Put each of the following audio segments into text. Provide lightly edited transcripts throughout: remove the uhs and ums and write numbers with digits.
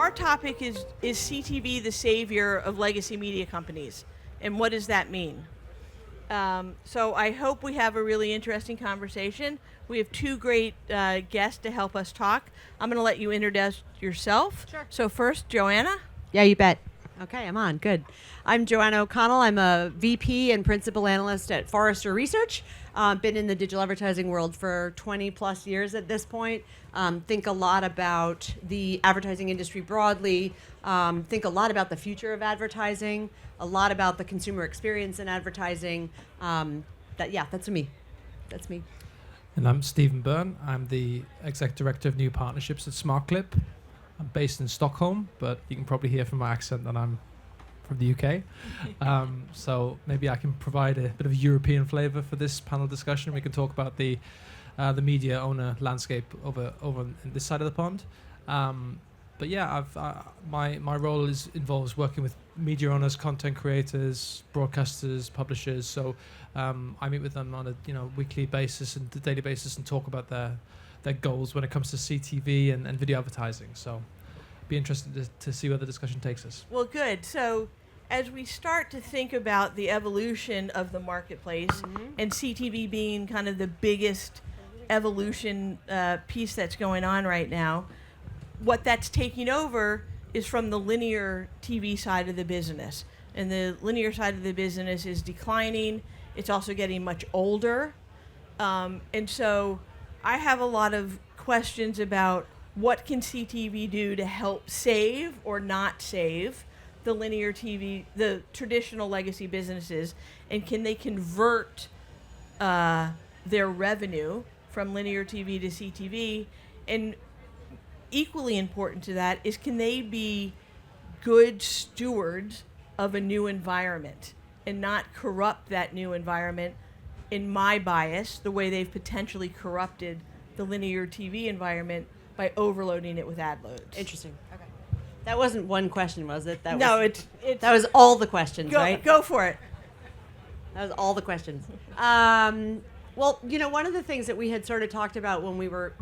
our topic is CTV the savior of legacy media companies, and what does that mean? So I hope we have a really interesting conversation. We have two great guests to help us talk. I'm going to let you introduce yourself. Sure. So first, Joanna. Yeah, you bet. Okay, I'm on. Good. I'm Joanna O'Connell. I'm a VP and Principal Analyst at Forrester Research. Been in the digital advertising world for 20 plus years at this point. Think a lot about the advertising industry broadly. Think a lot about the future of advertising. A lot about the consumer experience in advertising. That's me. That's me. And I'm Stephen Byrne. I'm the Exec Director of New Partnerships at SmartClip. I'm based in Stockholm, but you can probably hear from my accent that I'm from the UK. So maybe I can provide a bit of European flavor for this panel discussion. We can talk about the media owner landscape over on this side of the pond. But yeah, my role involves working with media owners, content creators, broadcasters, publishers. So I meet with them on a weekly basis and a daily basis and talk about their goals when it comes to CTV and video advertising. So be interested to see where the discussion takes us. Well, good. So as we start to think about the evolution of the marketplace, and CTV being kind of the biggest evolution piece that's going on right now, what that's taking over is from the linear TV side of the business. And the linear side of the business is declining. It's also getting much older. And so I have a lot of questions about what can CTV do to help save or not save the linear TV, the traditional legacy businesses, and can they convert their revenue from linear TV to CTV? And equally important to that is, can they be good stewards of a new environment and not corrupt that new environment, in my bias, the way they've potentially corrupted the linear TV environment by overloading it with ad loads. Interesting. Okay. That wasn't one question, was it? That was all the questions, right? Go for it. That was all the questions. Well, one of the things that we had sort of talked about when we were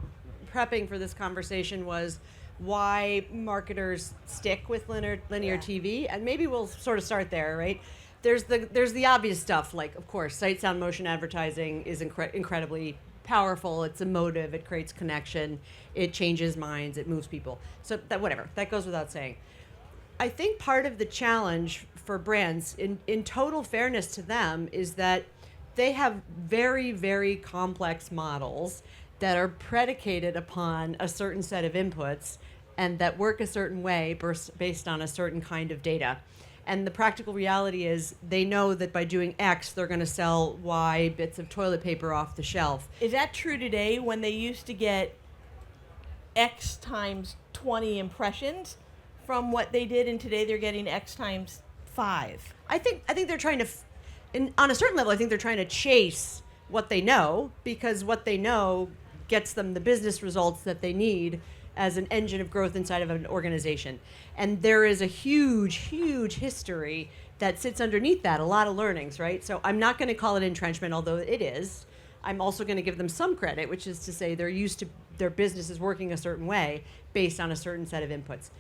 prepping for this conversation was why marketers stick with linear TV, and maybe we'll sort of start there, right? There's the obvious stuff, like, of course, sight, sound, motion advertising is incredibly powerful. It's emotive. It creates connection. It changes minds. It moves people. So that goes without saying. I think part of the challenge for brands, in total fairness to them, is that they have very, very complex models that are predicated upon a certain set of inputs and that work a certain way based on a certain kind of data. And the practical reality is they know that by doing X, they're going to sell Y bits of toilet paper off the shelf. Is that true today, when they used to get X times 20 impressions from what they did, and today they're getting X times 5? I think they're trying to, on a certain level, I think they're trying to chase what they know, because what they know gets them the business results that they need as an engine of growth inside of an organization. And there is a huge, huge history that sits underneath that, a lot of learnings, right? So I'm not going to call it entrenchment, although it is. I'm also going to give them some credit, which is to say they're used to their business is working a certain way based on a certain set of inputs.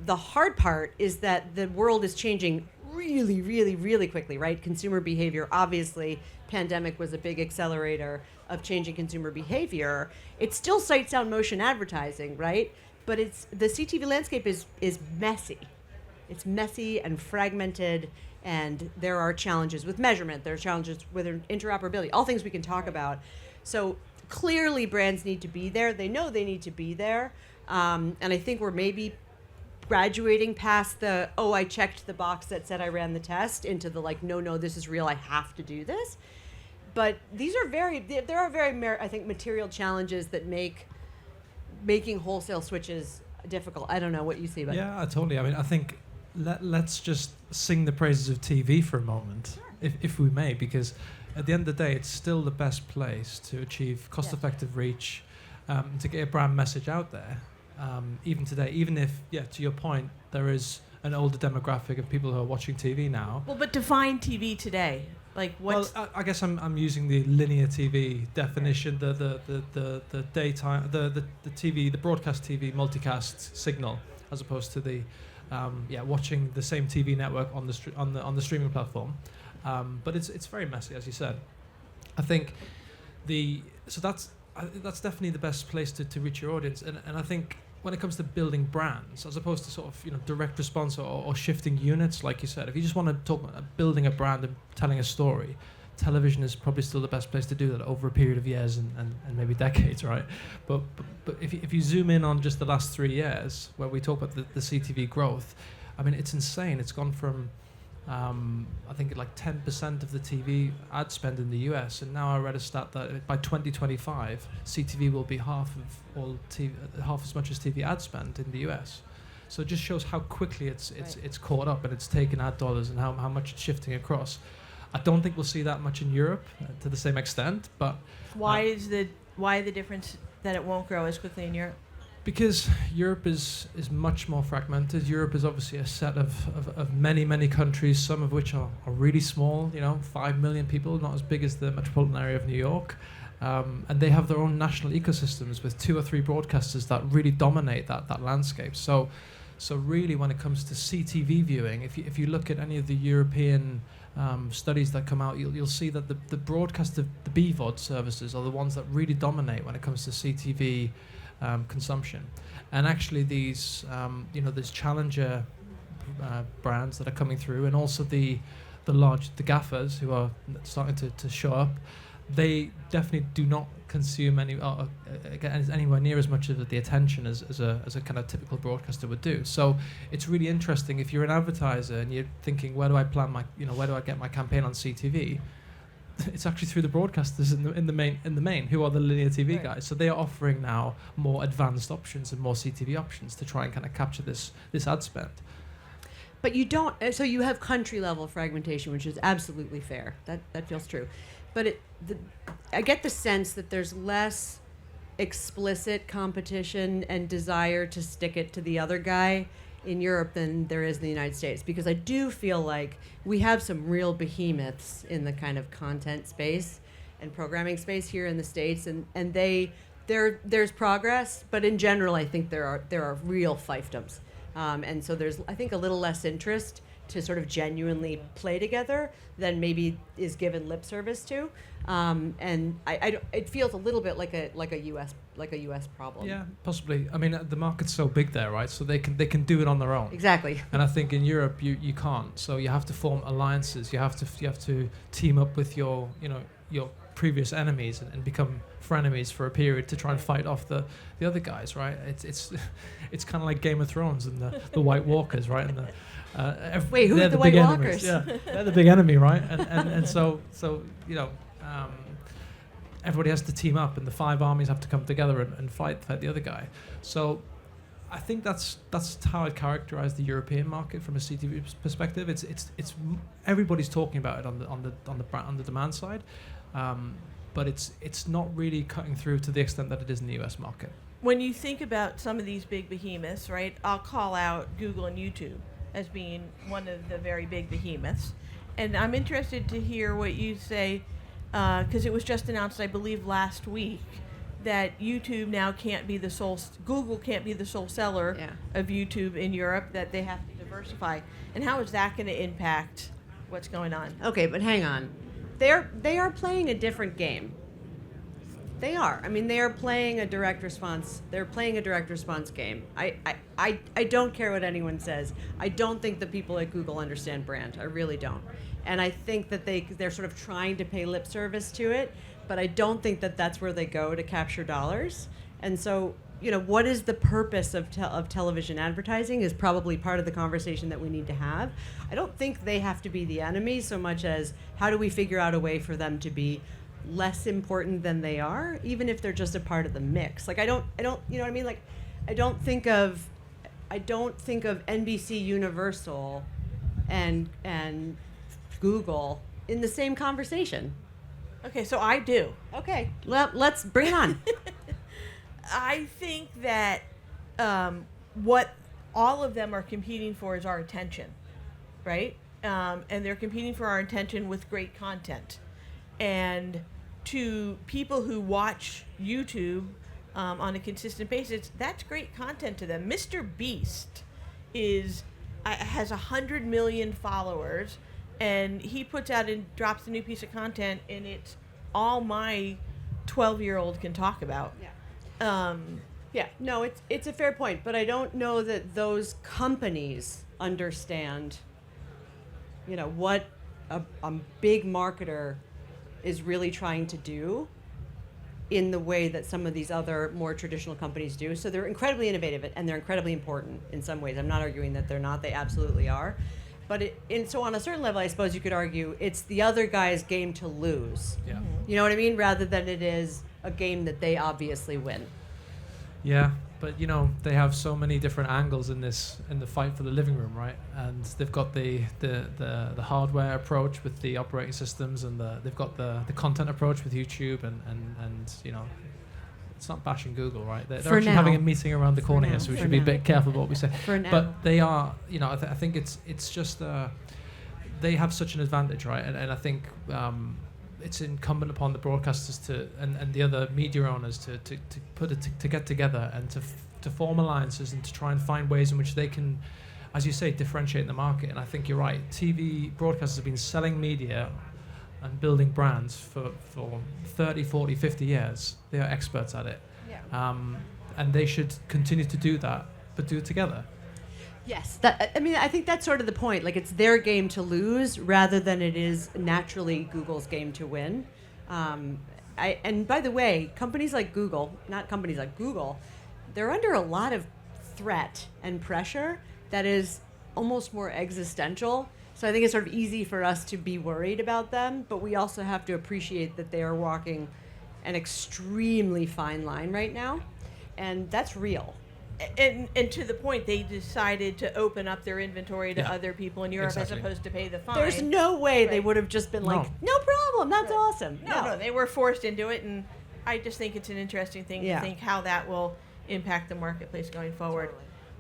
The hard part is that the world is changing really, really, really quickly, right? Consumer behavior, obviously, pandemic was a big accelerator of changing consumer behavior. It's still sight, sound, motion advertising, right? But the CTV landscape is messy. It's messy and fragmented, and there are challenges with measurement. There are challenges with interoperability, all things we can talk about. So clearly brands need to be there. They know they need to be there. And I think we're maybe graduating past I checked the box that said I ran the test, into the no, this is real, I have to do this. But there are very, I think, material challenges that making wholesale switches difficult. I don't know what you see, but yeah, totally. I mean, I think let's just sing the praises of TV for a moment, sure, if we may, because at the end of the day, it's still the best place to achieve cost-effective reach, to get a brand message out there. Even today, even if, to your point, there is an older demographic of people who are watching TV now. Well, but define TV today. Well, I guess I'm using the linear TV definition, the daytime, the TV, the broadcast TV multicast signal, as opposed to the watching the same TV network on the streaming platform. But it's very messy, as you said. I think that's definitely the best place to reach your audience, and I think when it comes to building brands, as opposed to sort of direct response or shifting units, like you said, if you just want to talk about building a brand and telling a story, television is probably still the best place to do that over a period of years and maybe decades, right? But if you zoom in on just the last 3 years, where we talk about the CTV growth, I mean, it's insane. It's gone from I think like 10% of the TV ad spend in the US, and now I read a stat that by 2025, CTV will be half as much as TV ad spend in the US. So it just shows how quickly it's caught up, and it's taken ad dollars and how much it's shifting across. I don't think we'll see that much in Europe to the same extent, but why the difference that it won't grow as quickly in Europe? Because Europe is much more fragmented. Europe is obviously a set of many countries, some of which are really small, 5 million people, not as big as the metropolitan area of New York. And they have their own national ecosystems with 2 or 3 broadcasters that really dominate that landscape. So really, when it comes to CTV viewing, if you look at any of the European studies that come out, you'll see that the broadcast of the BVOD services are the ones that really dominate when it comes to CTV consumption. And actually these there's challenger brands that are coming through, and also the gaffers who are starting to show up. They definitely do not consume anywhere near as much of the attention as a kind of typical broadcaster would do. So it's really interesting if you're an advertiser and you're thinking, where do I plan where do I get my campaign on CTV? It's actually through the broadcasters in the main, who are the linear TV guys. So they are offering now more advanced options and more CTV options to try and kind of capture this ad spend. But you don't. So you have country level fragmentation, which is absolutely fair. That feels true. But I get the sense that there's less explicit competition and desire to stick it to the other guy in Europe than there is in the United States, because I do feel like we have some real behemoths in the kind of content space and programming space here in the States, and there's progress, but in general I think there are real fiefdoms, and so there's, I think, a little less interest to sort of genuinely play together than maybe is given lip service to, and it feels a little bit like a US problem. Yeah, possibly. I mean, the market's so big there, right? So they can do it on their own. Exactly. And I think in Europe you can't. So you have to form alliances. You have to team up with your previous enemies and become frenemies for a period to try and fight off the other guys, right? It's kind of like Game of Thrones and the White Walkers, right? And wait, who are the White Walkers? Yeah, they're the big enemy, right? And so everybody has to team up, and the 5 armies have to come together and fight the other guy. So I think that's how I'd characterize the European market from a CTV perspective. It's everybody's talking about it on the demand side, but it's not really cutting through to the extent that it is in the US market. When you think about some of these big behemoths, right? I'll call out Google and YouTube as being one of the very big behemoths, and I'm interested to hear what you say, because it was just announced, I believe, last week, that YouTube now can't be the sole, Google can't be the sole seller of YouTube in Europe, that they have to diversify. And how is that going to impact what's going on? Okay, but hang on. They are playing a different game. They are. I mean, they are playing a direct response. They're playing a direct response game. I don't care what anyone says. I don't think the people at Google understand brand. I really don't. And I think that they're sort of trying to pay lip service to it, but I don't think that that's where they go to capture dollars. And so, what is the purpose of television advertising is probably part of the conversation that we need to have. I don't think they have to be the enemy so much as how do we figure out a way for them to be less important than they are, even if they're just a part of the mix. Like I don't, you know what I mean? Like I don't think of NBC Universal and Google in the same conversation. Okay, so I do. Okay, let's bring it on. I think that what all of them are competing for is our attention, right? And they're competing for our attention with great content. And to people who watch YouTube on a consistent basis, that's great content to them. Mr. Beast has 100 million followers, and he puts out and drops a new piece of content, and it's all my 12-year-old can talk about. Yeah. Yeah, no, it's a fair point, but I don't know that those companies understand, what a big marketer is really trying to do in the way that some of these other more traditional companies do. So they're incredibly innovative and they're incredibly important in some ways. I'm not arguing that they're not, they absolutely are. But so on a certain level, I suppose you could argue it's the other guy's game to lose. Yeah. You know what I mean? Rather than it is a game that they obviously win. Yeah, but they have so many different angles in the fight for the living room, right? And they've got the hardware approach with the operating systems, and they've got the content approach with YouTube, and it's not bashing Google, right? They're actually having a meeting around the corner here, so we should be a bit careful what we say. For now. But they are, I think it's just they have such an advantage, right? And I think it's incumbent upon the broadcasters and the other media owners to put it to get together and to form alliances and to try and find ways in which they can, as you say, differentiate the market. And I think you're right. TV broadcasters have been selling media and building brands for 30, 40, 50 years. They are experts at it. Yeah. And they should continue to do that, but do it together. Yes, I think that's sort of the point. Like, it's their game to lose rather than it is naturally Google's game to win. And by the way, companies like Google, not companies like Google, they're under a lot of threat and pressure that is almost more existential. So I think it's sort of easy for us to be worried about them, but we also have to appreciate that they are walking an extremely fine line right now, and that's real. And to the point, they decided to open up their inventory to other people in Europe as opposed to pay the fine. There's no way they would have just been like, no problem, that's awesome. No, they were forced into it, and I just think it's an interesting thing to think how that will impact the marketplace going forward.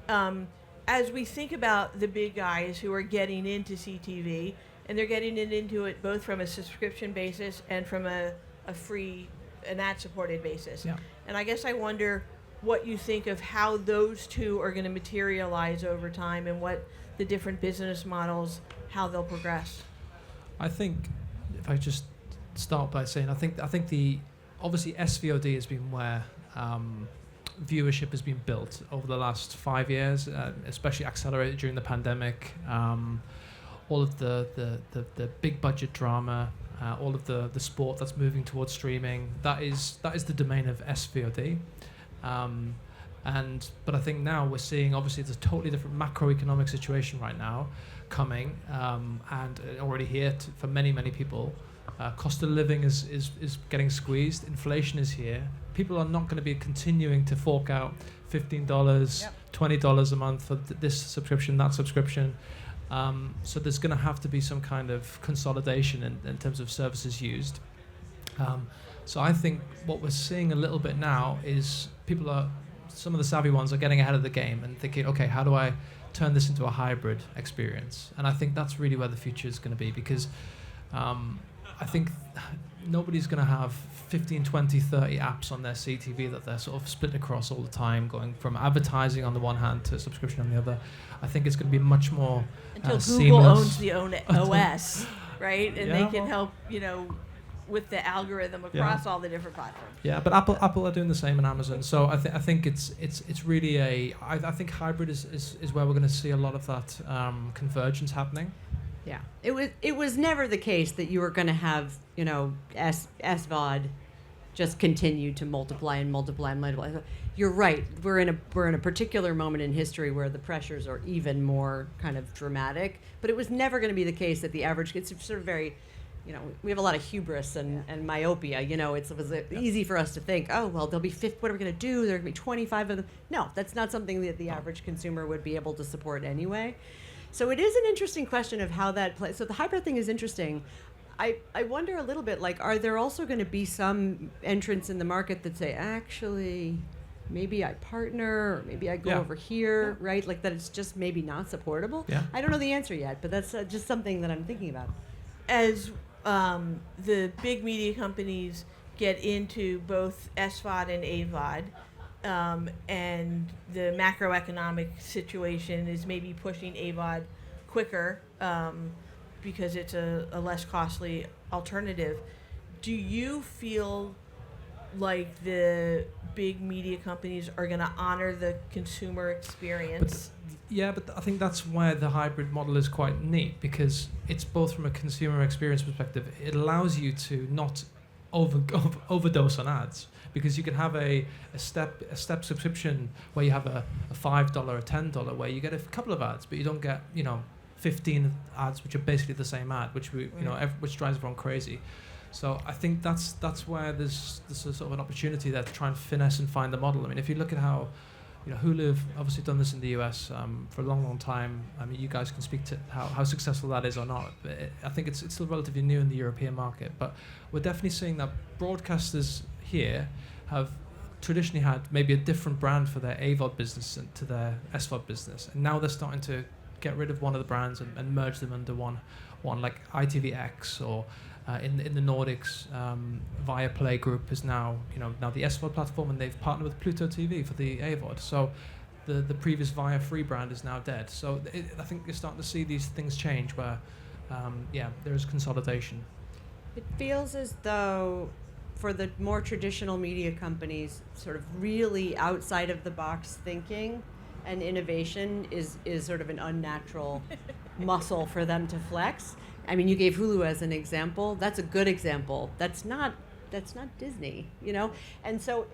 Totally. As we think about the big guys who are getting into CTV, and they're getting into it both from a subscription basis and from a free, an ad-supported basis. Yeah. And I guess I wonder what you think of how those two are going to materialize over time and what the different business models, how they'll progress. I think, if I just start by saying, I think obviously SVOD has been where viewership has been built over the last 5 years, especially accelerated during the pandemic. All of the big budget drama, all of the sport that's moving towards streaming, that is the domain of SVOD. But I think now we're seeing, obviously, it's a totally different macroeconomic situation right now coming, and already here for many people. Cost of living is getting squeezed. Inflation is here. People are not going to be continuing to fork out $15, $20 a month for this subscription, that subscription. So there's going to have to be some kind of consolidation in terms of services used. So I think what we're seeing a little bit now is some of the savvy ones are getting ahead of the game and thinking, okay, how do I turn this into a hybrid experience? And I think that's really where the future is going to be, because I think nobody's going to have 15, 20, 30 apps on their CTV that they're sort of split across all the time, going from advertising on the one hand to subscription on the other. I think it's going to be much more until Google seamless. owns the own OS, right? And they can help, with the algorithm across all the different platforms. Yeah, but Apple are doing the same, and Amazon. So I think it's really I think hybrid is where we're going to see a lot of that convergence happening. Yeah, it was never the case that you were going to have SVOD just continue to multiply and multiply and multiply. You're right. We're in a particular moment in history where the pressures are even more kind of dramatic. But it was never going to be the case that the average. It's sort of very, we have a lot of hubris and myopia. It was easy for us to think, oh well, there'll be 50. What are we going to do? There are going to be 25 of them. No, that's not something that the average consumer would be able to support anyway. So it is an interesting question of how that plays. So the hybrid thing is interesting. I wonder a little bit, are there also going to be some entrants in the market that say, actually, maybe I partner, or maybe I go over here, right? Like that it's just maybe not supportable? Yeah. I don't know the answer yet, but that's just something that I'm thinking about. As the big media companies get into both SVOD and AVOD, and the macroeconomic situation is maybe pushing AVOD quicker because it's a less costly alternative. Do you feel like the big media companies are going to honor the consumer experience? But I think that's where the hybrid model is quite neat, because it's both from a consumer experience perspective. It allows you to not overdose on ads, because you can have a step subscription where you have a $5 or $10 where you get a couple of ads, but you don't get 15 ads which are basically the same ad, which which drives everyone crazy. So I think that's where there's a sort of an opportunity there to try and finesse and find the model. I mean, if you look at how Hulu have obviously done this in the US for a long time. I mean, you guys can speak to how successful that is or not. But I think it's still relatively new in the European market. But we're definitely seeing that broadcasters here have traditionally had maybe a different brand for their AVOD business and to their SVOD business. And now they're starting to get rid of one of the brands and merge them under one like ITVX or in the Nordics, Viaplay Group is now the SVOD platform, and they've partnered with Pluto TV for the AVOD. So the previous Via Free brand is now dead. So I think you're starting to see these things change where there is consolidation. It feels as though for the more traditional media companies, sort of really outside of the box thinking and innovation is sort of an unnatural muscle for them to flex. I mean, you gave Hulu as an example. That's a good example. That's not Disney, And so,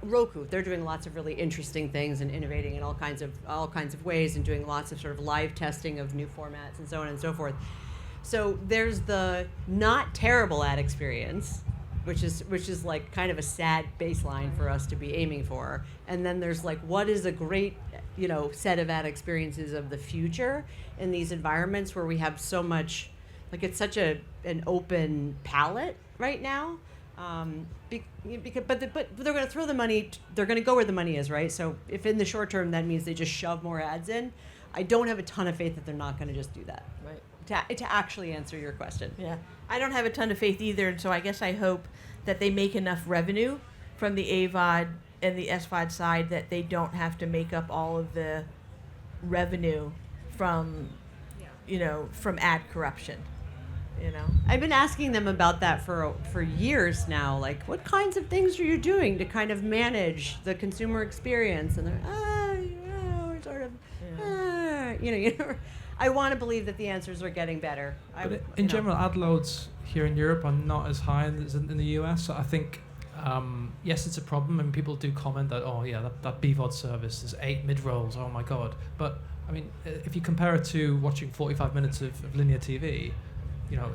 Roku, they're doing lots of really interesting things and innovating in all kinds of ways and doing lots of sort of live testing of new formats and so on and so forth. So there's the not terrible ad experience, which is like kind of a sad baseline for us to be aiming for. And then there's like, what is a great, set of ad experiences of the future in these environments where we have so much, like it's such an open palette right now. But they're going to throw the money. They're going to go where the money is, right? So if in the short term that means they just shove more ads in, I don't have a ton of faith that they're not going to just do that. Right. To actually answer your question. Yeah, I don't have a ton of faith either, and so I guess I hope that they make enough revenue from the AVOD and the SVOD side that they don't have to make up all of the revenue from, from ad corruption. I've been asking them about that for years now. Like, what kinds of things are you doing to kind of manage the consumer experience? And they're sort of, I want to believe that the answers are getting better. But in general, ad loads here in Europe are not as high as in the US. So I think, yes, it's a problem, and people do comment that, that BVOD service, there's 8 mid-rolls, oh my God. But, I mean, if you compare it to watching 45 minutes of linear TV,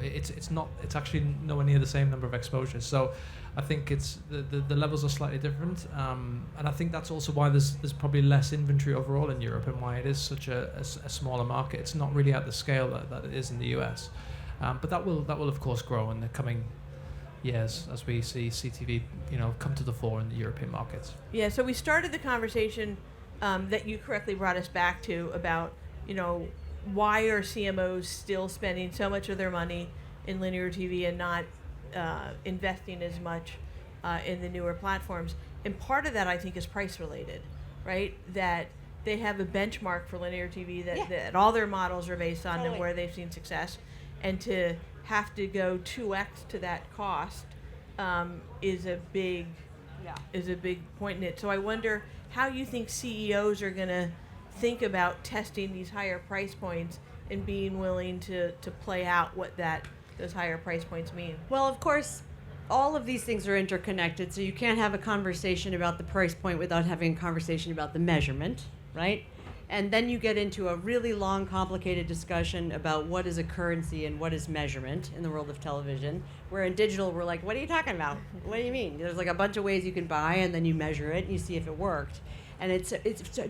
it's actually nowhere near the same number of exposures. So I think it's the levels are slightly different, and I think that's also why there's probably less inventory overall in Europe, and why it is such a smaller market. It's not really at the scale that it is in the US, but that will of course grow in the coming years as we see CTV come to the fore in the European markets. Yeah. So we started the conversation that you correctly brought us back to about why are CMOs still spending so much of their money in linear TV and not investing as much in the newer platforms? And part of that, I think, is price related, right? That they have a benchmark for linear TV that all their models are based on and where they've seen success. And to have to go 2x to that cost is a big point in it. So I wonder how you think CEOs are going to think about testing these higher price points and being willing to play out what those higher price points mean. Well, of course, all of these things are interconnected, so you can't have a conversation about the price point without having a conversation about the measurement, right? And then you get into a really long, complicated discussion about what is a currency and what is measurement in the world of television, where in digital we're like, what are you talking about? What do you mean? There's like a bunch of ways you can buy, and then you measure it and you see if it worked. And it's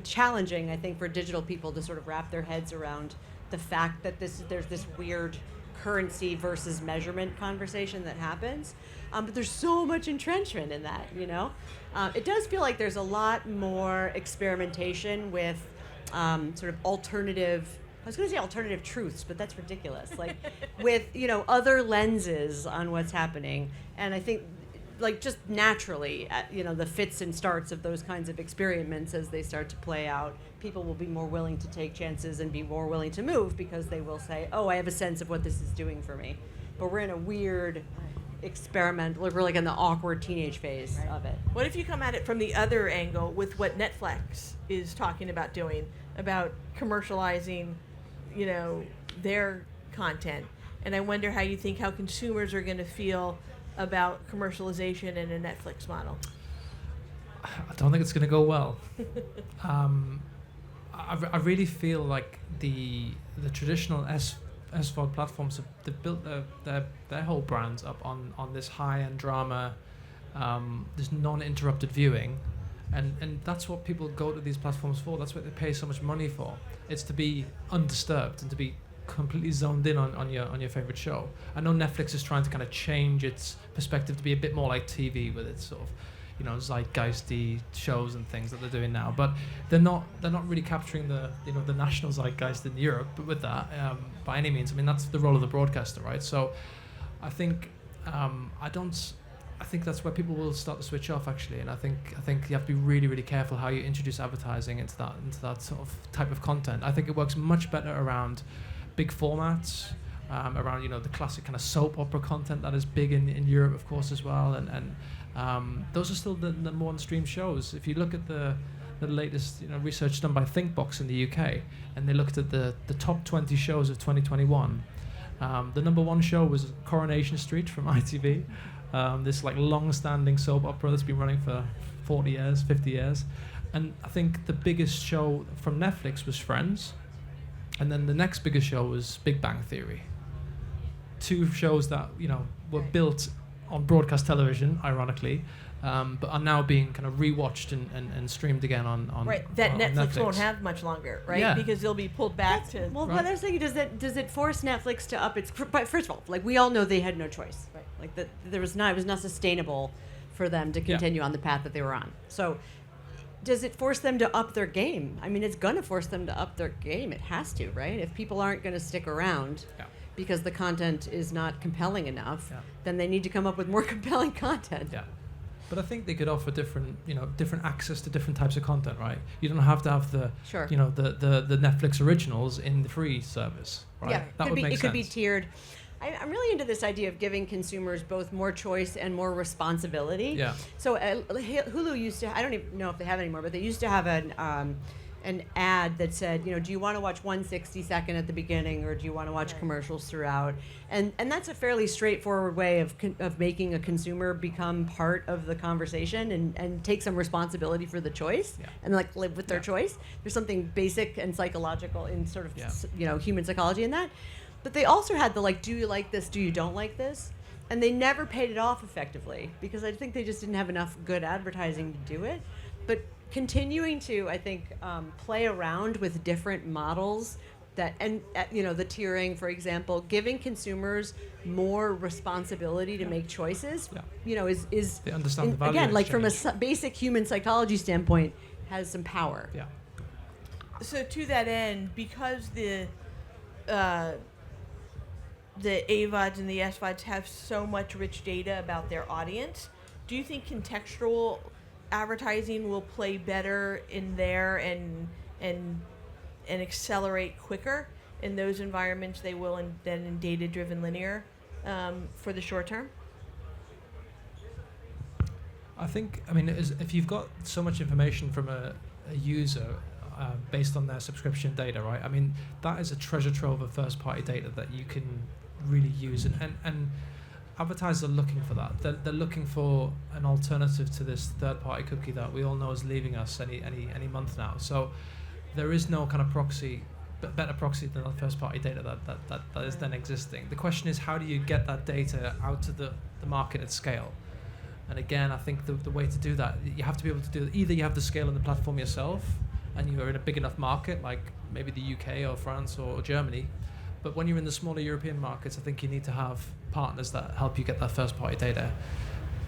challenging, I think, for digital people to sort of wrap their heads around the fact that there's this weird currency versus measurement conversation that happens. But there's so much entrenchment in that, It does feel like there's a lot more experimentation with sort of alternative, I was going to say alternative truths, but that's ridiculous. Like with, other lenses on what's happening. And I think like just naturally, the fits and starts of those kinds of experiments as they start to play out, people will be more willing to take chances and be more willing to move because they will say, oh, I have a sense of what this is doing for me. But we're in a weird experiment, we're like in the awkward teenage phase of it. What if you come at it from the other angle with what Netflix is talking about doing, about commercializing, their content? And I wonder how consumers are going to feel about commercialization in a Netflix model. I don't think it's going to go well. I really feel like the traditional SVOD platforms they've built their whole brands up on this high-end drama, this non-interrupted viewing, and that's what people go to these platforms for. That's what they pay so much money for. It's to be undisturbed and to be completely zoned in on your favorite show. I know Netflix is trying to kind of change its perspective to be a bit more like TV with its sort of zeitgeisty shows and things that they're doing now, but they're not really capturing the national zeitgeist in Europe. But with that, by any means, I mean that's the role of the broadcaster, right? So I think I think that's where people will start to switch off actually, and I think you have to be really, really careful how you introduce advertising into that sort of type of content. I think it works much better around big formats, around the classic kind of soap opera content that is big in Europe, of course, as well, and those are still the more streamed shows. If you look at the latest research done by Thinkbox in the UK, and they looked at the top 20 shows of 2021, the number one show was Coronation Street from ITV, this like long-standing soap opera that's been running for 40 years, 50 years, and I think the biggest show from Netflix was Friends, and then the next biggest show was Big Bang Theory. Two shows that were built on broadcast television, ironically, but are now being kind of rewatched and streamed again on that on Netflix won't have much longer, right? Yeah. Because they'll be pulled back to. Well, Right. what I was thinking, does it force Netflix to up its? But first of all, like we all know they had no choice, right? Like that it was not sustainable for them to continue on the path that they were on. So, does it force them to up their game? I mean, it's gonna force them to up their game. It has to, right? If people aren't gonna stick around. Yeah. Because the content is not compelling enough, Yeah. then they need to come up with more compelling content. Yeah. But I think they could offer different access to different types of content, right? You don't have to have the Sure. the Netflix originals in the free service, right? Yeah, That would make it sense. could be tiered. I'm really into this idea of giving consumers both more choice and more responsibility. Yeah. So Hulu used to, I don't even know if they have it anymore, but they used to have an ad that said, do you want to watch 1 60-second at the beginning, or do you want to watch commercials throughout? And that's a fairly straightforward way of making a consumer become part of the conversation and take some responsibility for the choice and like live with their choice. There's something basic and psychological in sort of human psychology in that. But they also had the do you like this, do you don't like this? And they never paid it off effectively because I think they just didn't have enough good advertising to do it. But continuing to, I think, play around with different models that, and the tiering, for example, giving consumers more responsibility to make choices, is They understand the value again, like from a exchange. basic human psychology standpoint, has some power. Yeah. So to that end, because the AVODs and the SVODs have so much rich data about their audience, do you think contextual advertising will play better in there and accelerate quicker in those environments they will than in data-driven linear for the short term? I think, if you've got so much information from a user based on their subscription data, right? I mean, that is a treasure trove of first-party data that you can really use, and advertisers are looking for that. They're looking for an alternative to this third-party cookie that we all know is leaving us any month now. So there is no kind of better proxy than the first-party data that is then existing. The question is, how do you get that data out to the market at scale? And again, I think the way to do that, you have to be able to do it. Either you have the scale in the platform yourself, and you're in a big enough market, like maybe the UK or France or Germany. But when you're in the smaller European markets, I think you need to have partners that help you get that first-party data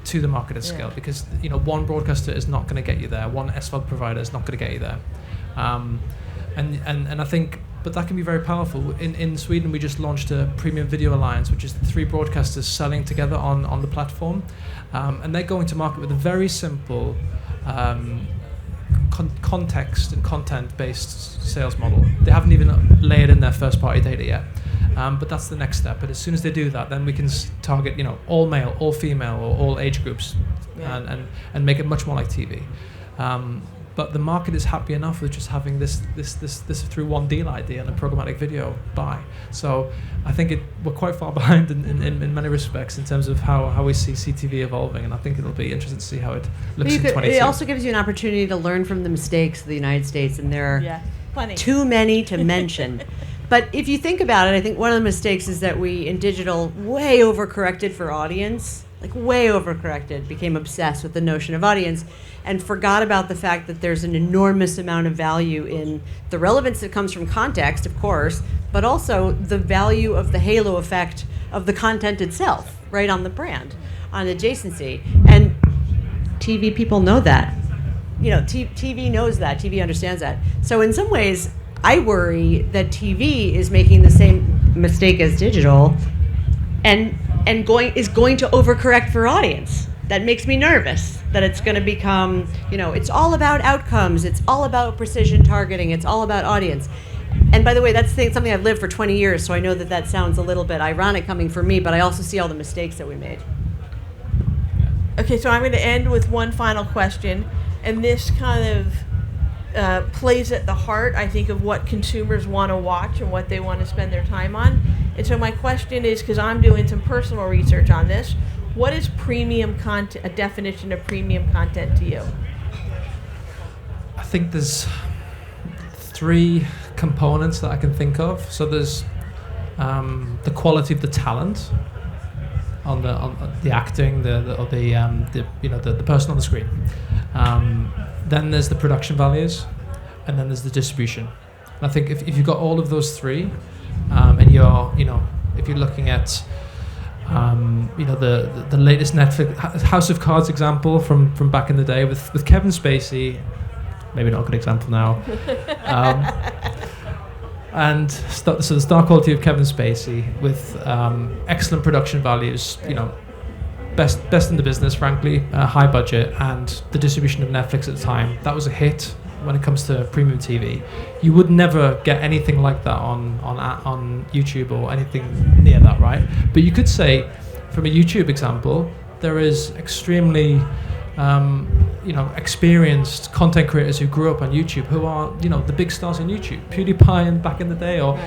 to the market at scale, because one broadcaster is not going to get you there. One SVOD provider is not going to get you there. And I think but that can be very powerful. In Sweden, we just launched a premium video alliance, which is 3 broadcasters selling together on the platform, and they're going to market with a very simple context and content-based sales model. They haven't even layered in their first-party data yet, but that's the next step. But as soon as they do that, then we can target, all male, all female, or all age groups, and make it much more like TV. But the market is happy enough with just having this through one deal idea and a programmatic video buy. So I think we're quite far behind in many respects in terms of how we see CTV evolving, and I think it'll be interesting to see how it looks in 22. It also gives you an opportunity to learn from the mistakes of the United States, and there are plenty. Too many to mention. But if you think about it, I think one of the mistakes is that we, in digital, way overcorrected for audience, way overcorrected, became obsessed with the notion of audience, and forgot about the fact that there's an enormous amount of value in the relevance that comes from context, of course, but also the value of the halo effect of the content itself, right, on the brand, on adjacency. And TV people know that. TV knows that. TV understands that. So in some ways, I worry that TV is making the same mistake as digital and is going to overcorrect for audience. That makes me nervous that it's going to become, it's all about outcomes, it's all about precision targeting, it's all about audience. And by the way, that's something I've lived for 20 years, so I know that sounds a little bit ironic coming from me, but I also see all the mistakes that we made. Okay, so I'm going to end with one final question, and this kind of plays at the heart, I think, of what consumers want to watch and what they want to spend their time on. And so my question is, because I'm doing some personal research on this, what is premium content, a definition of premium content to you? I think there's 3 components that I can think of. So there's the quality of the talent on the acting, the person on the screen. Then there's the production values, and then there's the distribution. And I think if you've got all of those 3, and if you're looking at the latest Netflix House of Cards example from back in the day with Kevin Spacey, maybe not a good example now, and so the star quality of Kevin Spacey with excellent production values, best in the business, frankly, high budget, and the distribution of Netflix at the time, that was a hit. When it comes to premium TV, you would never get anything like that on YouTube or anything near that, right? But you could say, from a YouTube example, there is extremely experienced content creators who grew up on YouTube, who are the big stars on YouTube, PewDiePie and back in the day, or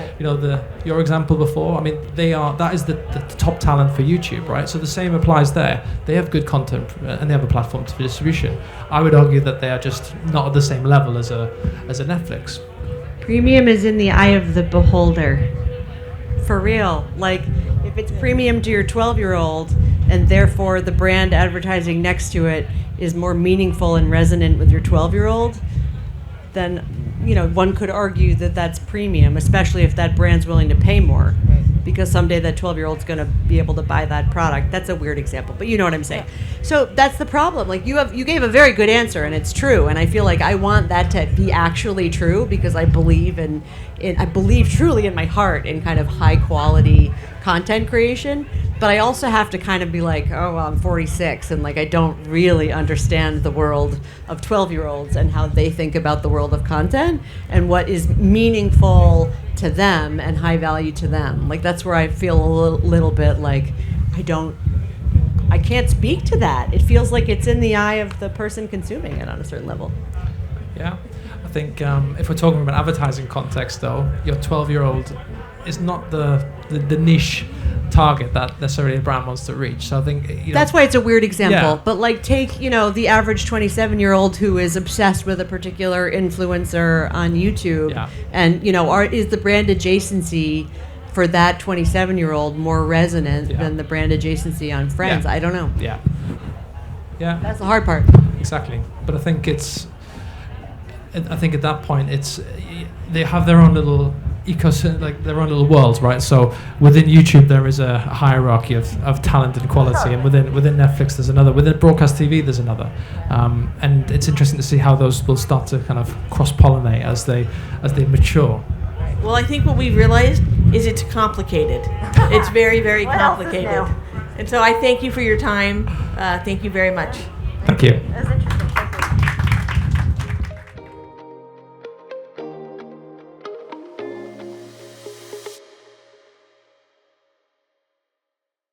your example before. I mean, that is the top talent for YouTube, right? So the same applies there. They have good content and they have a platform for distribution. I would argue that they are just not at the same level as a Netflix. Premium is in the eye of the beholder. For real. If it's premium to your 12-year-old and therefore the brand advertising next to it is more meaningful and resonant with your 12-year-old, then one could argue that that's premium, especially if that brand's willing to pay more, because someday that 12-year-old's going to be able to buy that product. That's a weird example, but you know what I'm saying. So that's the problem. You gave a very good answer, and it's true, and I feel like I want that to be actually true, because I believe I believe truly in my heart in kind of high quality content creation. But I also have to kind of be like, I'm 46, and I don't really understand the world of 12-year-olds and how they think about the world of content and what is meaningful to them and high value to them. That's where I feel a little bit like I can't speak to that. It feels like it's in the eye of the person consuming it on a certain level. Yeah, I think if we're talking about advertising context, though, your 12-year-old is not the niche target that necessarily a brand wants to reach. So I think that's why it's a weird example. Yeah. But take the average 27-year-old who is obsessed with a particular influencer on YouTube, and is the brand adjacency for that 27-year-old more resonant than the brand adjacency on Friends? I don't know. Yeah. That's the hard part. Exactly. But I think at that point they have their own little ecosystem, their own little worlds, right? So within YouTube there is a hierarchy of talent and quality, and within Netflix there's another, within broadcast TV there's another, and it's interesting to see how those will start to kind of cross-pollinate as they mature. Well, I think what we've realized is it's complicated. It's very, very What else is complicated. new? And so I thank you for your time. Thank you very much. Thank you. It was